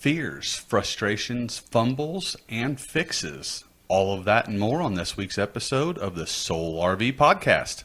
fears, frustrations, fumbles, and fixes. All of that and more on this week's episode of the Soul RV Podcast.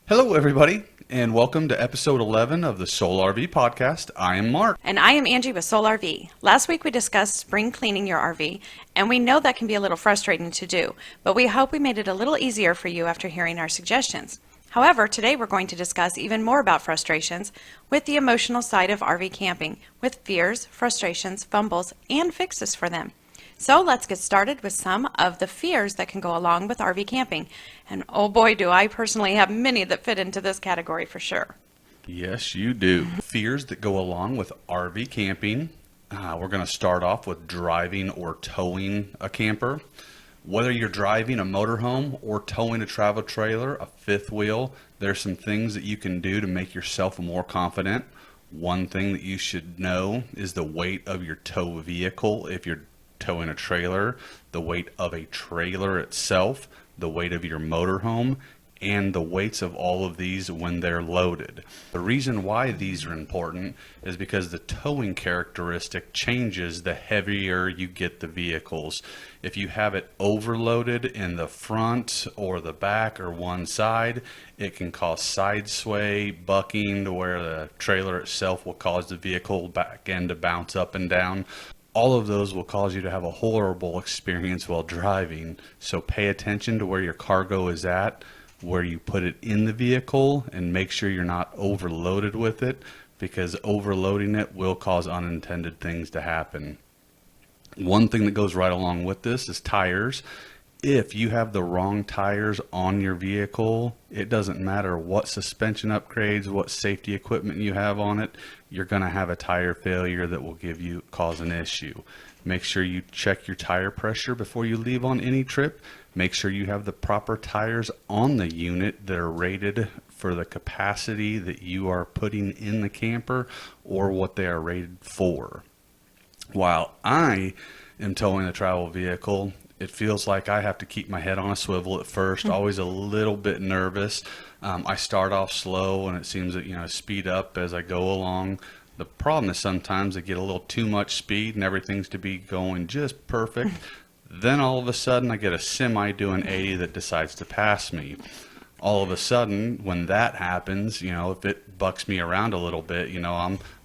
Hello, everybody, and welcome to episode 11 of the Soul RV Podcast. I am Mark. And I am Angie with Soul RV. Last week we discussed spring cleaning your RV, and we know that can be a little frustrating to do, but we hope we made it a little easier for you after hearing our suggestions. However, today we're going to discuss even more about frustrations with the emotional side of RV camping, with fears, frustrations, fumbles, and fixes for them. So let's get started with some of the fears that can go along with RV camping. And oh boy, do I personally have many that fit into this category for sure. Yes, you do. Fears that go along with RV camping. We're going to start off with driving or towing a camper. Whether you're driving a motorhome or towing a travel trailer, a fifth wheel, there's some things that you can do to make yourself more confident. One thing that you should know is the weight of your tow vehicle. If you're towing a trailer, the weight of a trailer itself, the weight of your motorhome, and the weights of all of these when they're loaded. The reason why these are important is because the towing characteristic changes the heavier you get the vehicles. If you have it overloaded in the front or the back or one side, it can cause side sway, bucking, to where the trailer itself will cause the vehicle back end to bounce up and down. All of those will cause you to have a horrible experience while driving. So pay attention to where your cargo is at, where you put it in the vehicle, and make sure you're not overloaded with it, because overloading it will cause unintended things to happen. One thing that goes right along with this is tires. If you have the wrong tires on your vehicle, it doesn't matter what suspension upgrades, what safety equipment you have on it, you're going to have a tire failure that will cause an issue. Make sure you check your tire pressure before you leave on any trip. Make sure you have the proper tires on the unit that are rated for the capacity that you are putting in the camper or what they are rated for. While I am towing a travel vehicle, it feels like I have to keep my head on a swivel at first, always a little bit nervous. I start off slow and it seems that, speed up as I go along. The problem is sometimes I get a little too much speed and everything's to be going just perfect. Then all of a sudden I get a semi doing 80 that decides to pass me. All of a sudden, when that happens, if it bucks me around a little bit,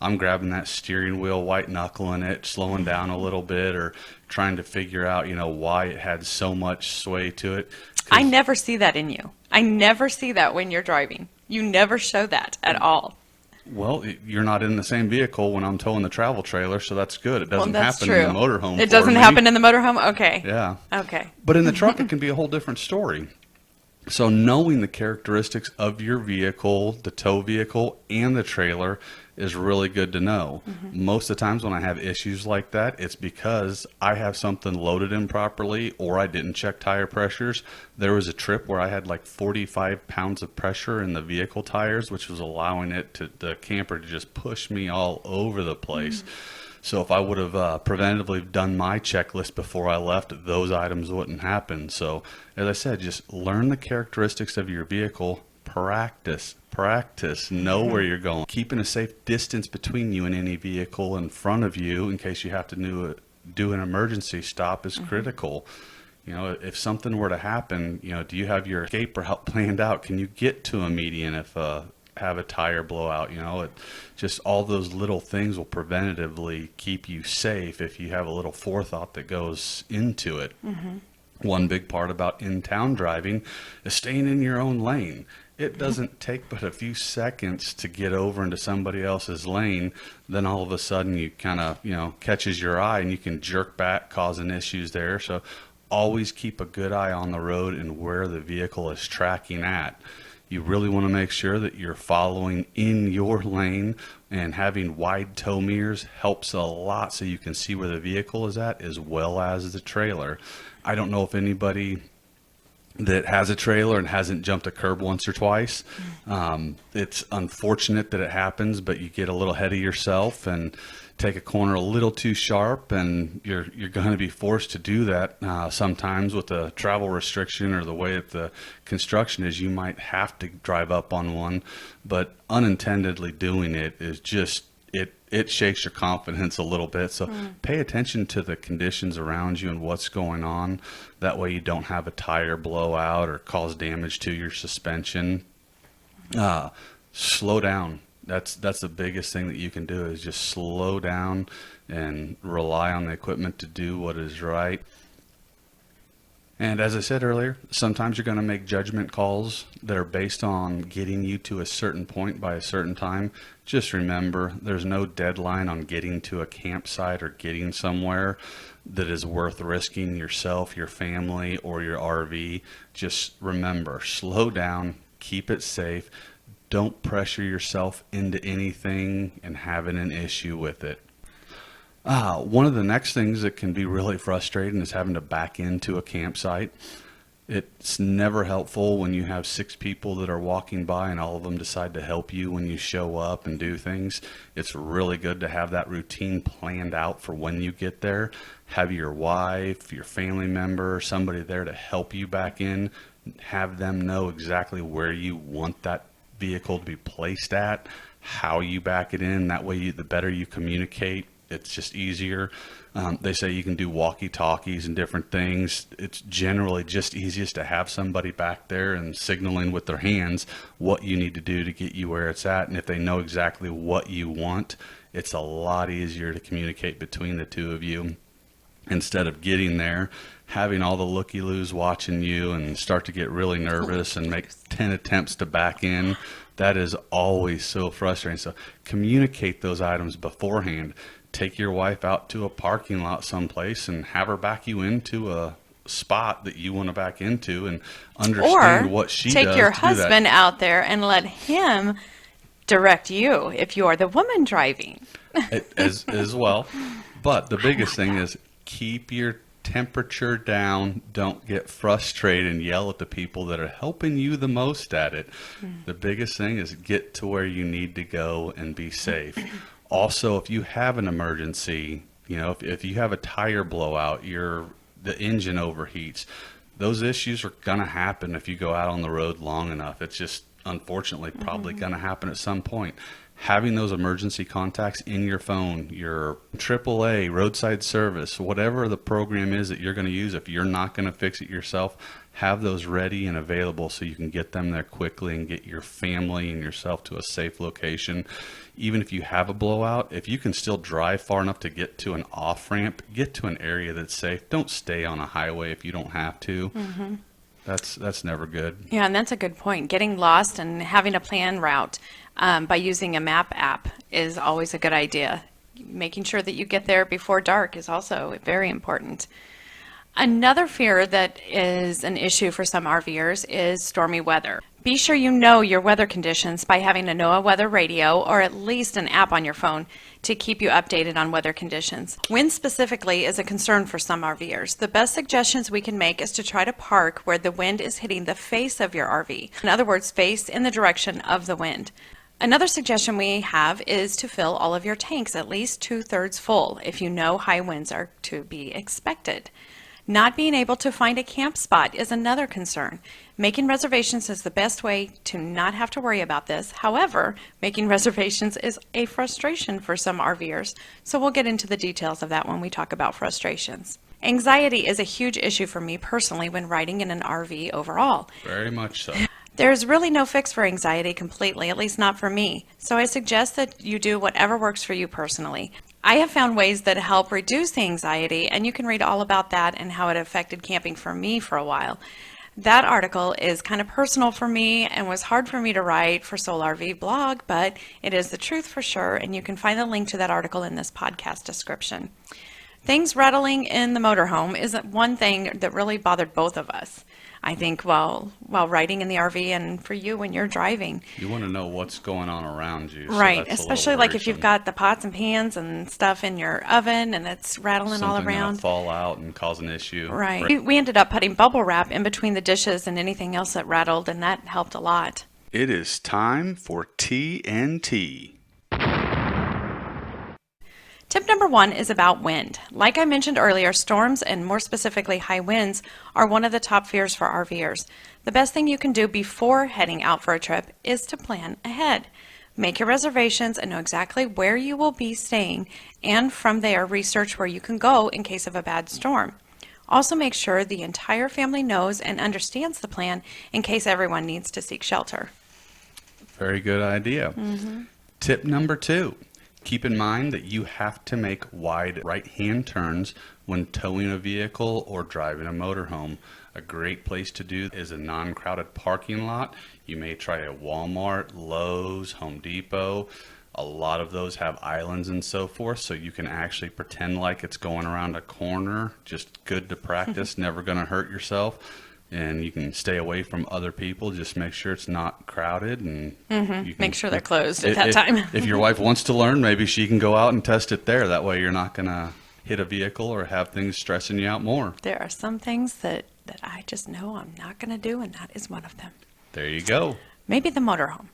I'm grabbing that steering wheel, white knuckling it, slowing down a little bit, or trying to figure out, why it had so much sway to it. I never see that in you. I never see that when you're driving. You never show that at all. Well, you're not in the same vehicle when I'm towing the travel trailer, so that's good. It doesn't happen in the motorhome. It doesn't happen in the motorhome? Okay. Yeah. Okay. But in the truck, it can be a whole different story. So knowing the characteristics of your vehicle, the tow vehicle, and the trailer is really good to know. Most of the times when I have issues like that, it's because I have something loaded improperly or I didn't check tire pressures. There was a trip where I had like 45 pounds of pressure in the vehicle tires, which was allowing the camper to just push me all over the place. So if I would have preventatively done my checklist before I left, those items wouldn't happen. So as I said, just learn the characteristics of your vehicle, practice, know where you're going. Keeping a safe distance between you and any vehicle in front of you in case you have to do an emergency stop is critical. If something were to happen, do you have your escape route planned out? Can you get to a median if have a tire blowout? Just all those little things will preventatively keep you safe if you have a little forethought that goes into it. One big part about in-town driving is staying in your own lane. It doesn't take but a few seconds to get over into somebody else's lane. Then all of a sudden you kind of, catches your eye and you can jerk back, causing issues there. So always keep a good eye on the road and where the vehicle is tracking at. You really want to make sure that you're following in your lane, and having wide tow mirrors helps a lot so you can see where the vehicle is at as well as the trailer. I don't know if anybody that has a trailer and hasn't jumped a curb once or twice. It's unfortunate that it happens, but you get a little ahead of yourself and take a corner a little too sharp, and you're going to be forced to do that sometimes with the travel restriction or the way that the construction is. You might have to drive up on one, but unintendedly doing it is just it shakes your confidence a little bit. So pay attention to the conditions around you and what's going on. That way you don't have a tire blowout or cause damage to your suspension. Slow down. That's the biggest thing that you can do, is just slow down and rely on the equipment to do what is right. And as I said earlier, sometimes you're going to make judgment calls that are based on getting you to a certain point by a certain time. Just remember, there's no deadline on getting to a campsite or getting somewhere that is worth risking yourself, your family, or your RV. Just remember, slow down, keep it safe. Don't pressure yourself into anything and having an issue with it. One of the next things that can be really frustrating is having to back into a campsite. It's never helpful when you have 6 people that are walking by and all of them decide to help you when you show up and do things. It's really good to have that routine planned out for when you get there. Have your wife, your family member, somebody there to help you back in. Have them know exactly where you want that vehicle to be placed at, how you back it in. That way, the better you communicate, it's just easier. They say you can do walkie-talkies and different things. It's generally just easiest to have somebody back there and signaling with their hands what you need to do to get you where it's at. And if they know exactly what you want, it's a lot easier to communicate between the two of you, instead of getting there, having all the looky-loos watching you and start to get really nervous and make 10 attempts to back in. That is always so frustrating. So communicate those items beforehand. Take your wife out to a parking lot someplace and have her back you into a spot that you want to back into, and understand what she does. Or take your to do that. husband out there and let him direct you if you are the woman driving. as well. But the biggest thing is keep your temperature down. Don't get frustrated and yell at the people that are helping you the most at it. The biggest thing is get to where you need to go and be safe. Also, if you have an emergency, if you have a tire blowout, the engine overheats, those issues are going to happen if you go out on the road long enough. It's just unfortunately probably going to happen at some point. Having those emergency contacts in your phone, your AAA, roadside service, whatever the program is that you're going to use, if you're not going to fix it yourself, have those ready and available so you can get them there quickly and get your family and yourself to a safe location. Even if you have a blowout, if you can still drive far enough to get to an off-ramp, get to an area that's safe. Don't stay on a highway if you don't have to. That's never good. Yeah, and that's a good point. Getting lost and having a plan route by using a map app is always a good idea. Making sure that you get there before dark is also very important. Another fear that is an issue for some RVers is stormy weather. Be sure you know your weather conditions by having a NOAA weather radio or at least an app on your phone to keep you updated on weather conditions. Wind specifically is a concern for some RVers. The best suggestions we can make is to try to park where the wind is hitting the face of your RV. In other words, face in the direction of the wind. Another suggestion we have is to fill all of your tanks at least 2/3 full if you know high winds are to be expected. Not being able to find a camp spot is another concern. Making reservations is the best way to not have to worry about this. However, making reservations is a frustration for some RVers, so we'll get into the details of that when we talk about frustrations. Anxiety is a huge issue for me personally when riding in an RV overall. Very much so. There's really no fix for anxiety completely, at least not for me. So I suggest that you do whatever works for you personally. I have found ways that help reduce the anxiety, and you can read all about that and how it affected camping for me for a while. That article is kind of personal for me and was hard for me to write for Soul RV blog, but it is the truth for sure, and you can find the link to that article in this podcast description. Things rattling in the motorhome isn't one thing that really bothered both of us. I think while riding in the RV and for you when you're driving. You want to know what's going on around you. Right, So especially like if you've got the pots and pans and stuff in your oven and it's rattling all something around. Gonna fall out and cause an issue. Right. We ended up putting bubble wrap in between the dishes and anything else that rattled, and that helped a lot. It is time for TNT. Tip number 1 is about wind. Like I mentioned earlier, storms and more specifically high winds are one of the top fears for RVers. The best thing you can do before heading out for a trip is to plan ahead. Make your reservations and know exactly where you will be staying, and from there research where you can go in case of a bad storm. Also make sure the entire family knows and understands the plan in case everyone needs to seek shelter. Very good idea. Tip number 2. Keep in mind that you have to make wide right-hand turns when towing a vehicle or driving a motorhome. A great place to do is a non-crowded parking lot. You may try a Walmart, Lowe's, Home Depot. A lot of those have islands and so forth, so you can actually pretend like it's going around a corner. Just good to practice, never going to hurt yourself. And you can stay away from other people. Just make sure it's not crowded, and you can, Make sure they're closed at that time. If your wife wants to learn, maybe she can go out and test it there. That way you're not going to hit a vehicle or have things stressing you out more. There are some things that I just know I'm not going to do, and that is one of them. There you go. Maybe the motorhome.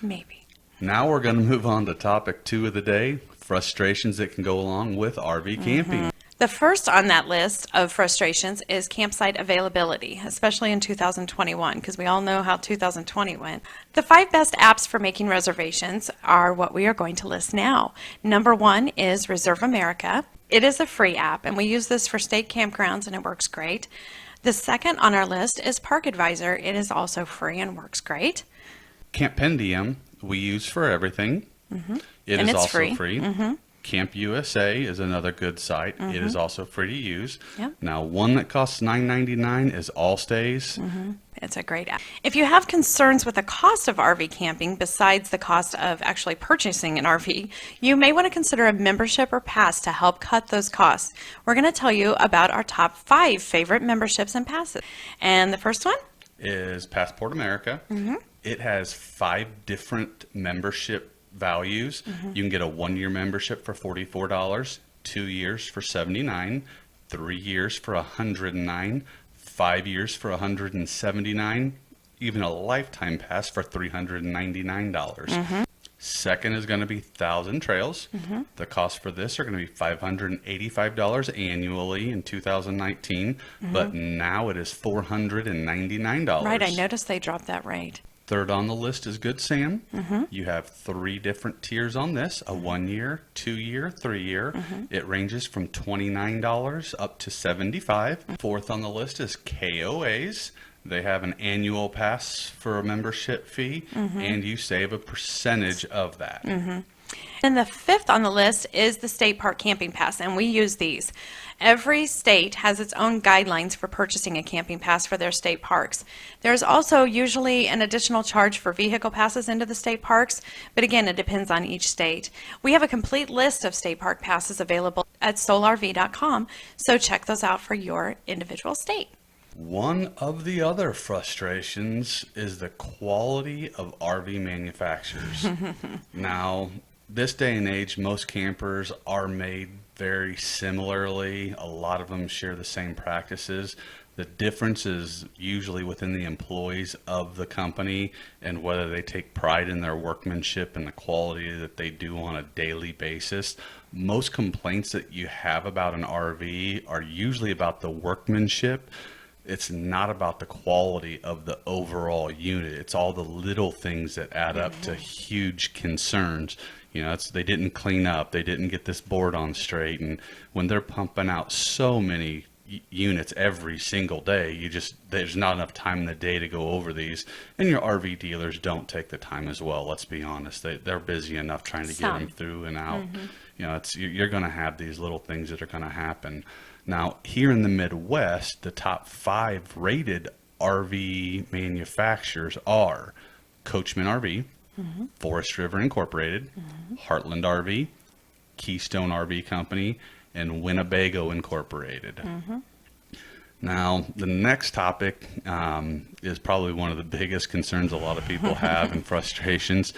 Maybe. Now we're going to move on to topic 2 of the day, frustrations that can go along with RV camping. The first on that list of frustrations is campsite availability, especially in 2021, because we all know how 2020 went. The 5 best apps for making reservations are what we are going to list now. Number 1 is Reserve America. It is a free app, and we use this for state campgrounds, and it works great. The second on our list is Park Advisor. It is also free and works great. Campendium we use for everything. It And is it's also free. Camp USA is another good site. It is also free to use. Yep. Now, one that costs $9.99 is All Stays. It's a great app. If you have concerns with the cost of RV camping besides the cost of actually purchasing an RV, you may want to consider a membership or pass to help cut those costs. We're going to tell you about our top 5 favorite memberships and passes. And the first one Is Passport America. It has 5 different membership values. You can get a 1-year membership for $44, 2 years for $79, 3 years for $109, 5 years for $179, even a lifetime pass for $399. Second is going to be Thousand Trails. The cost for this are going to be $585 annually in 2019, but now it is $499. Right, I noticed they dropped that rate. Third on the list is Good Sam. You have 3 different tiers on this, a 1-year, 2-year, 3-year. It ranges from $29 up to $75. Fourth on the list is KOAs. They have an annual pass for a membership fee, and you save a percentage of that. And the 5th on the list is the State Park Camping Pass, and we use these. Every state has its own guidelines for purchasing a camping pass for their state parks. There's also usually an additional charge for vehicle passes into the state parks, but again, it depends on each state. We have a complete list of state park passes available at solarv.com, so check those out for your individual state. One of the other frustrations is the quality of RV manufacturers. Now, this day and age, most campers are made very similarly. A lot of them share the same practices. The difference is usually within the employees of the company and whether they take pride in their workmanship and the quality that they do on a daily basis. Most complaints that you have about an RV are usually about the workmanship. It's not about the quality of the overall unit. It's all the little things that add up to huge concerns. You know, they didn't clean up, they didn't get this board on straight, and when they're pumping out so many units every single day, there's not enough time in the day to go over these. And your RV dealers don't take the time as well. Let's be honest, they're busy enough trying to get them through and out. You know, you're going to have these little things that are going to happen. Now, here in the Midwest, the top 5 rated RV manufacturers are Coachman RV, Forest River Incorporated, Heartland RV, Keystone RV Company, and Winnebago Incorporated. Now, the next topic is probably one of the biggest concerns a lot of people have and frustrations.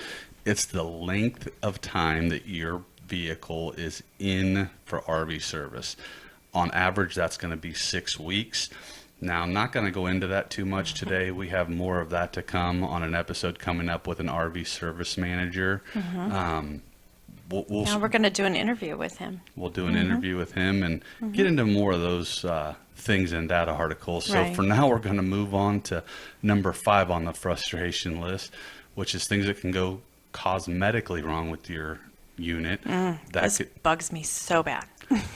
It's the length of time that your vehicle is in for RV service. On average, that's going to be 6 weeks. Now, I'm not going to go into that too much today. We have more of that to come on an episode coming up with an RV service manager. Now we're going to do an interview with him. we'll do an interview with him and get into more of those things in that article. So Right. for now, we're going to move on to number 5 on the frustration list, which is things that can go cosmetically wrong with your unit. This bugs me so bad.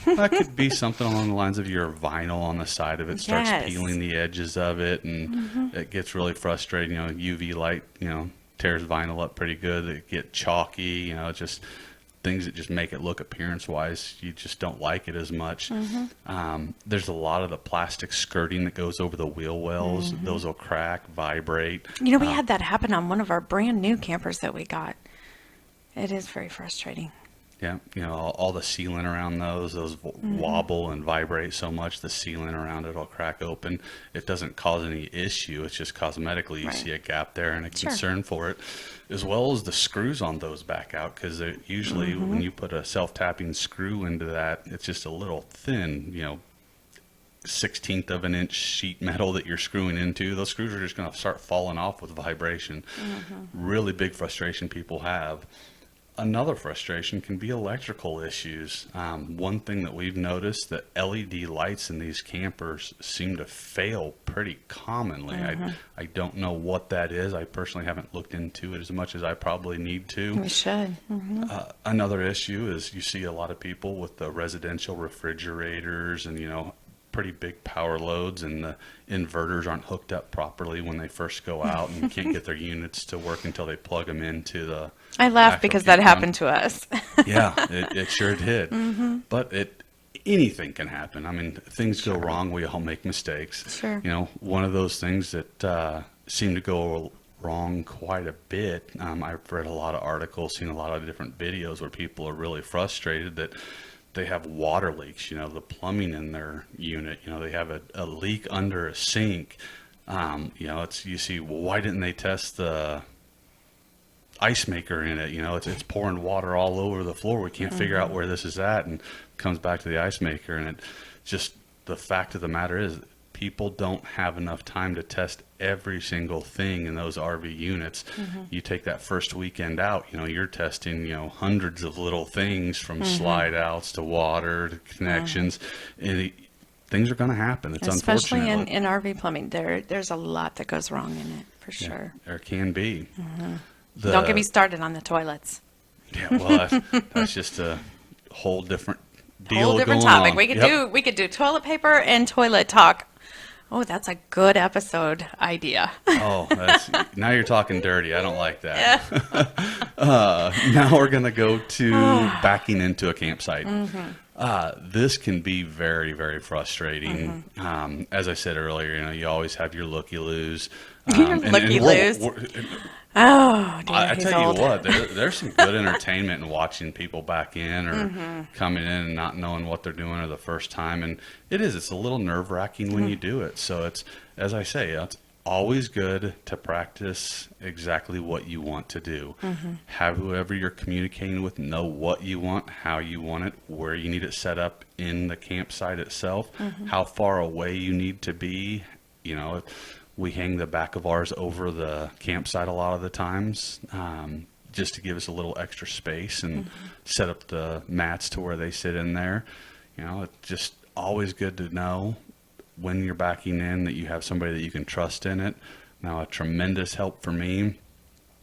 That could be something along the lines of your vinyl on the side of it starts Yes. peeling the edges of it, and it gets really frustrating. UV light, tears vinyl up pretty good. It get chalky, just things that just make it look appearance-wise, you just don't like it as much. There's a lot of the plastic skirting that goes over the wheel wells. Those will crack, vibrate. We had that happen on one of our brand new campers that we got. It is very frustrating. Yeah, all the sealant around those wobble and vibrate so much, the sealant around it will crack open. It doesn't cause any issue. It's just cosmetically you Right. see a gap there and a Sure. concern for it, as well as the screws on those back out, because usually when you put a self-tapping screw into that, it's just a little thin, 1/16 of an inch sheet metal that you're screwing into. Those screws are just going to start falling off with vibration. Really big frustration people have. Another frustration can be electrical issues. One thing that we've noticed, that LED lights in these campers seem to fail pretty commonly. I don't know what that is. I personally haven't looked into it as much as I probably need to. We should. Another issue is you see a lot of people with the residential refrigerators and, pretty big power loads, and the inverters aren't hooked up properly when they first go out and can't get their units to work until they plug them into the I laugh actual because heat that pump. happened to us. Yeah, it sure did. But anything can happen. I mean, things go wrong. We all make mistakes. Sure. One of those things that seem to go wrong quite a bit. I've read a lot of articles, seen a lot of different videos where people are really frustrated that they have water leaks, the plumbing in their unit, they have a leak under a sink. You see, well, why didn't they test the ice maker in it? It's pouring water all over the floor. We can't figure out where this is at, and comes back to the ice maker. And it just, the fact of the matter is, people don't have enough time to test every single thing in those RV units. You take that first weekend out, you're testing, hundreds of little things from slide outs to water to connections. And things are going to happen. It's Especially unfortunate. in RV plumbing. There's a lot that goes wrong in it, for sure. There can be. Don't get me started on the toilets. Yeah, well, that's just a whole different deal. Whole different going topic. on. We could do toilet paper and toilet talk. Oh, that's a good episode idea. Oh, now you're talking dirty. I don't like that. Now we're going to go to backing into a campsite. This can be very, very frustrating. As I said earlier, you always have your looky-loos. Looky-loos. Oh, dear, I he's tell old. you what, there's some good entertainment in watching people back in or coming in and not knowing what they're doing or the first time. And it's a little nerve-wracking when you do it. So it's, as I say, it's always good to practice exactly what you want to do. Have whoever you're communicating with know what you want, how you want it, where you need it set up in the campsite itself, how far away you need to be. We hang the back of ours over the campsite a lot of the times, just to give us a little extra space and set up the mats to where they sit in there. It's just always good to know when you're backing in that you have somebody that you can trust in it. Now, a tremendous help for me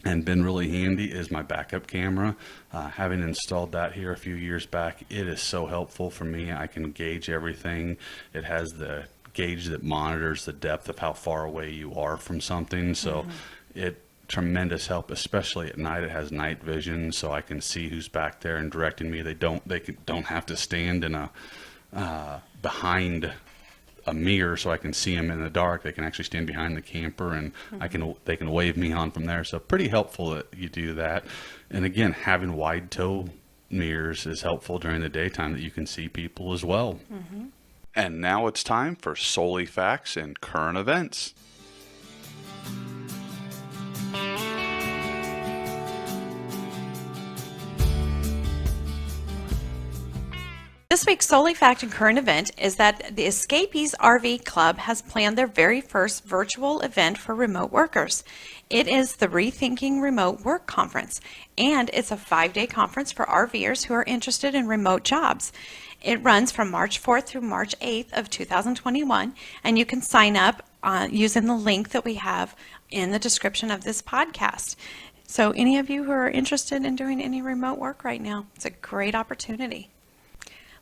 and been really handy is my backup camera. Having installed that here a few years back, it is so helpful for me. I can gauge everything. It has the gauge that monitors the depth of how far away you are from something. So tremendous help, especially at night. It has night vision, so I can see who's back there and directing me. They don't have to stand in behind a mirror so I can see them in the dark. They can actually stand behind the camper, and they can wave me on from there. So pretty helpful that you do that. And again, having wide tow mirrors is helpful during the daytime, that you can see people as well. And now it's time for Solely Facts and Current Events. This week's Solely Fact and Current Event is that the Escapees RV Club has planned their very first virtual event for remote workers. It is the Rethinking Remote Work Conference, and it's a 5-day conference for RVers who are interested in remote jobs. It runs from March 4th through March 8th of 2021, and you can sign up using the link that we have in the description of this podcast. So any of you who are interested in doing any remote work right now, it's a great opportunity.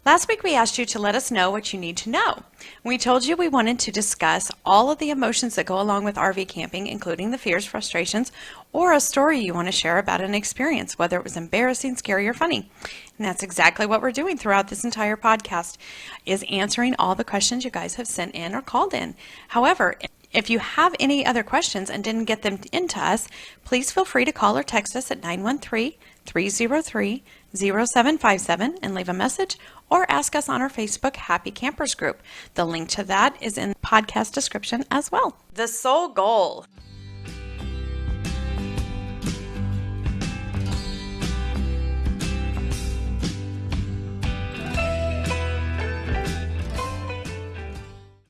Last week we asked you to let us know what you need to know. We told you we wanted to discuss all of the emotions that go along with RV camping, including the fears, frustrations, or a story you want to share about an experience, whether it was embarrassing, scary, or funny. And that's exactly what we're doing throughout this entire podcast, is answering all the questions you guys have sent in or called in. However, if you have any other questions and didn't get them into us, please feel free to call or text us at 913-303-0757 and leave a message, or ask us on our Facebook Happy Campers group. The link to that is in the podcast description as well. The sole goal.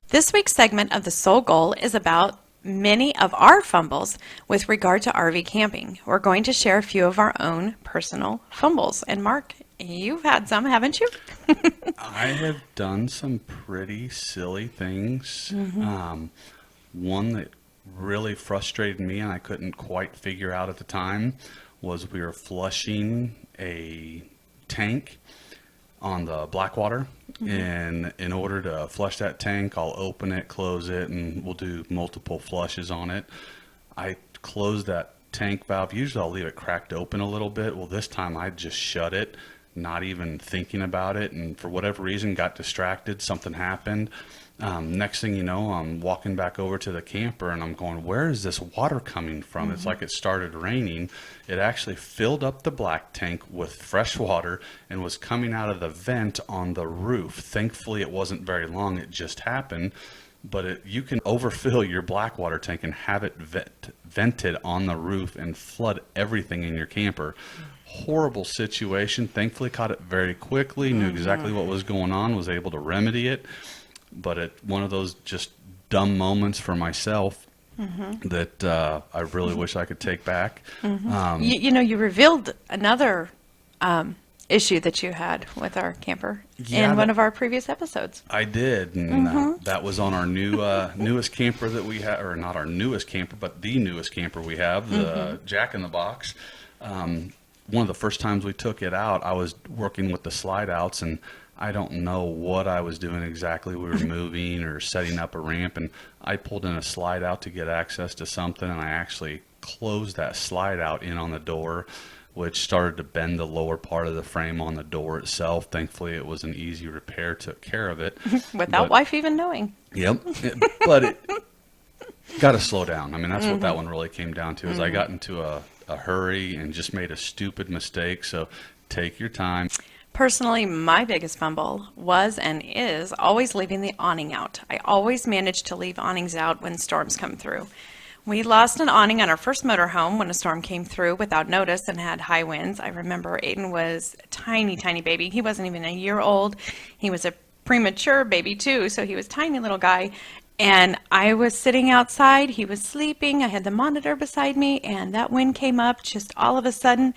This week's segment of The Soul Goal is about many of our fumbles with regard to RV camping. We're going to share a few of our own personal fumbles. And Mark, you've had some, haven't you? I have done some pretty silly things. One that really frustrated me and I couldn't quite figure out at the time was we were flushing a tank on the Blackwater. And in order to flush that tank, I'll open it, close it, and we'll do multiple flushes on it. I closed that tank valve. Usually I'll leave it cracked open a little bit. Well, this time I just shut it, not even thinking about it, and for whatever reason got distracted. Something happened. Next thing you know, I'm walking back over to the camper and I'm going, where is this water coming from? It's like it started raining. It actually filled up the black tank with fresh water and was coming out of the vent on the roof. Thankfully, it wasn't very long. It just happened. But you can overfill your black water tank and have it vented on the roof and flood everything in your camper. Horrible situation. Thankfully, caught it very quickly, knew exactly what was going on, was able to remedy it. But one of those just dumb moments for myself that I really wish I could take back. You revealed another issue that you had with our camper in one of our previous episodes. I did, and that was on our newest camper that we have, or not our newest camper, but the newest camper we have, the Jack in the Box. One of the first times we took it out, I was working with the slide outs, and I don't know what I was doing exactly. We were moving or setting up a ramp, and I pulled in a slide out to get access to something, and I actually closed that slide out in on the door, which started to bend the lower part of the frame on the door itself. Thankfully, it was an easy repair, took care of it. Without wife even knowing. Yep. But it got to slow down. I mean, that's what that one really came down to, is I got into a hurry and just made a stupid mistake. So take your time. Personally, my biggest fumble was and is always leaving the awning out. I always manage to leave awnings out when storms come through. We lost an awning on our first motorhome when a storm came through without notice and had high winds. I remember Aiden was a tiny, tiny baby. He wasn't even a year old. He was a premature baby too, so he was a tiny little guy. And I was sitting outside. He was sleeping. I had the monitor beside me, and that wind came up just all of a sudden.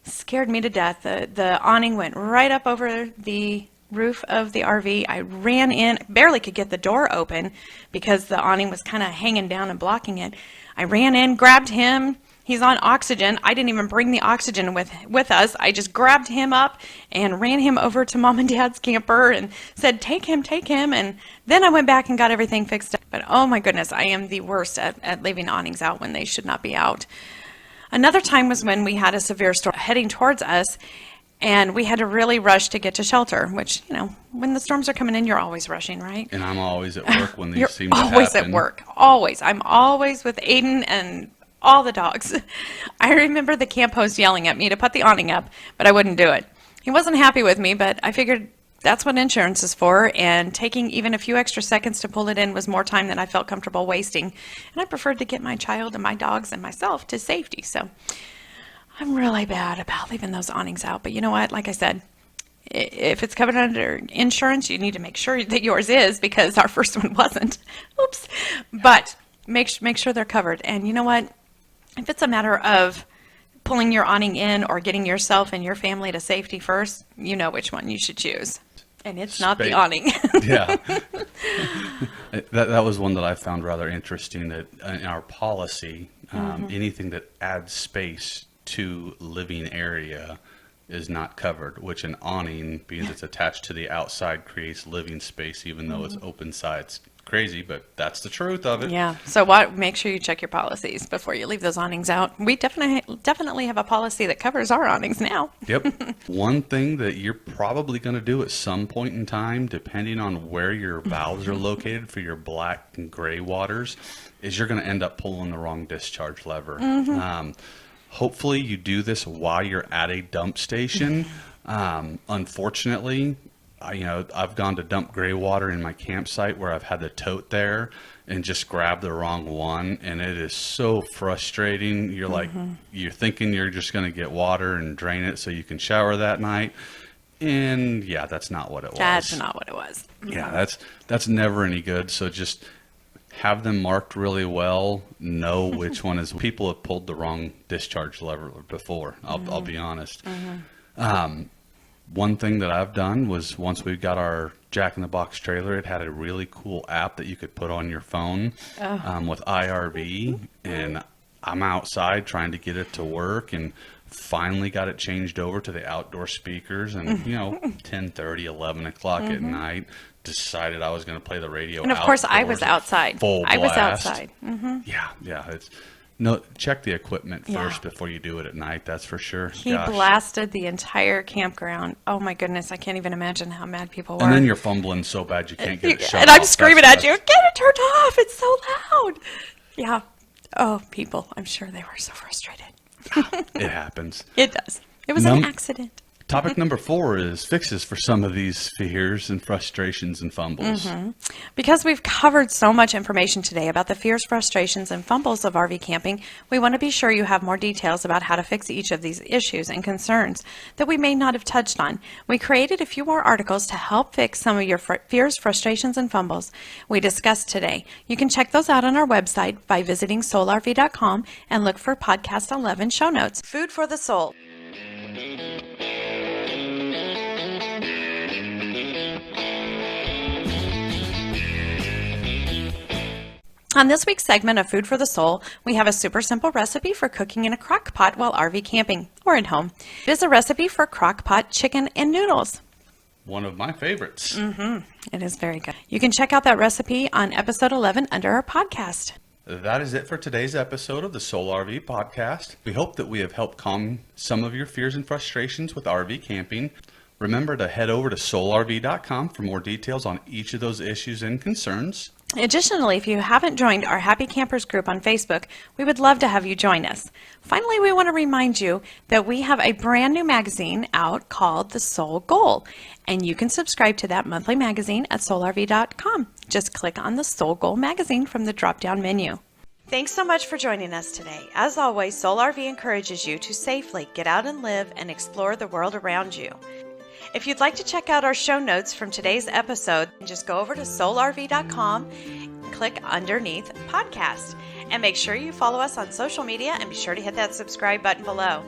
Scared me to death. The awning went right up over the roof of the RV. I ran in, barely could get the door open because the awning was kind of hanging down and blocking it. I ran in, grabbed him. He's on oxygen. I didn't even bring the oxygen with us. I just grabbed him up and ran him over to Mom and Dad's camper and said, take him. And then I went back and got everything fixed up. But oh my goodness, I am the worst at leaving awnings out when they should not be out. Another time was when we had a severe storm heading towards us, and we had to really rush to get to shelter, which, when the storms are coming in, you're always rushing, right? And I'm always at work when these seem to happen. You're always at work. Always. I'm always with Aiden and all the dogs. I remember the camp host yelling at me to put the awning up, but I wouldn't do it. He wasn't happy with me, but I figured that's what insurance is for, and taking even a few extra seconds to pull it in was more time than I felt comfortable wasting, and I preferred to get my child and my dogs and myself to safety. So I'm really bad about leaving those awnings out, but you know what? Like I said, if it's covered under insurance, you need to make sure that yours is, because our first one wasn't. Oops. But make sure they're covered. And you know what? If it's a matter of pulling your awning in or getting yourself and your family to safety first, you know which one you should choose. And it's not the awning. Yeah. That was one that I found rather interesting, that in our policy, anything that adds space to living area is not covered, which an awning, because it's attached to the outside, creates living space even though it's open sides. Crazy, but that's the truth of it. Yeah. So make sure you check your policies before you leave those awnings out. We definitely have a policy that covers our awnings now. Yep. One thing that you're probably going to do at some point in time, depending on where your valves are located for your black and gray waters, is you're going to end up pulling the wrong discharge lever. Hopefully you do this while you're at a dump station. Unfortunately, I've gone to dump gray water in my campsite where I've had the tote there and just grabbed the wrong one, and it is so frustrating. You're like, you're thinking you're just going to get water and drain it so you can shower that night, and yeah, that's not what it was. That's not what it was. Yeah, that's never any good. So just have them marked really well. Know which one is. People have pulled the wrong discharge lever before. I'll be honest. One thing that I've done was, once we got our Jack in the Box trailer, it had a really cool app that you could put on your phone with IRV, and I'm outside trying to get it to work, and finally got it changed over to the outdoor speakers, and 10:30, 11 o'clock at night, decided I was going to play the radio. And of course I was outside. Full blast. I was outside. Yeah. Check the equipment first before you do it at night. That's for sure. He blasted the entire campground. Oh my goodness. I can't even imagine how mad people were. And then you're fumbling so bad you can't get it shut off. And I'm screaming at you, get it turned off. It's so loud. Yeah. Oh, people. I'm sure they were so frustrated. It happens. It does. It was an accident. Topic number 4 is fixes for some of these fears and frustrations and fumbles. Because we've covered so much information today about the fears, frustrations, and fumbles of RV camping, we want to be sure you have more details about how to fix each of these issues and concerns that we may not have touched on. We created a few more articles to help fix some of your fears, frustrations, and fumbles we discussed today. You can check those out on our website by visiting soulrv.com and look for Podcast 11 show notes. Food for the soul. On this week's segment of Food for the Soul, we have a super simple recipe for cooking in a crock pot while RV camping or at home. It is a recipe for crock pot chicken and noodles. One of my favorites. It is very good. You can check out that recipe on episode 11 under our podcast. That is it for today's episode of the Soul RV Podcast. We hope that we have helped calm some of your fears and frustrations with RV camping. Remember to head over to soulrv.com for more details on each of those issues and concerns. Additionally, if you haven't joined our Happy Campers group on Facebook, we would love to have you join us. Finally, we want to remind you that we have a brand new magazine out called The Soul Goal, and you can subscribe to that monthly magazine at soulrv.com. Just click on the Soul Goal magazine from the drop-down menu. Thanks so much for joining us today. As always, Soul RV encourages you to safely get out and live and explore the world around you. If you'd like to check out our show notes from today's episode, just go over to soulrv.com, click underneath podcast, and make sure you follow us on social media and be sure to hit that subscribe button below.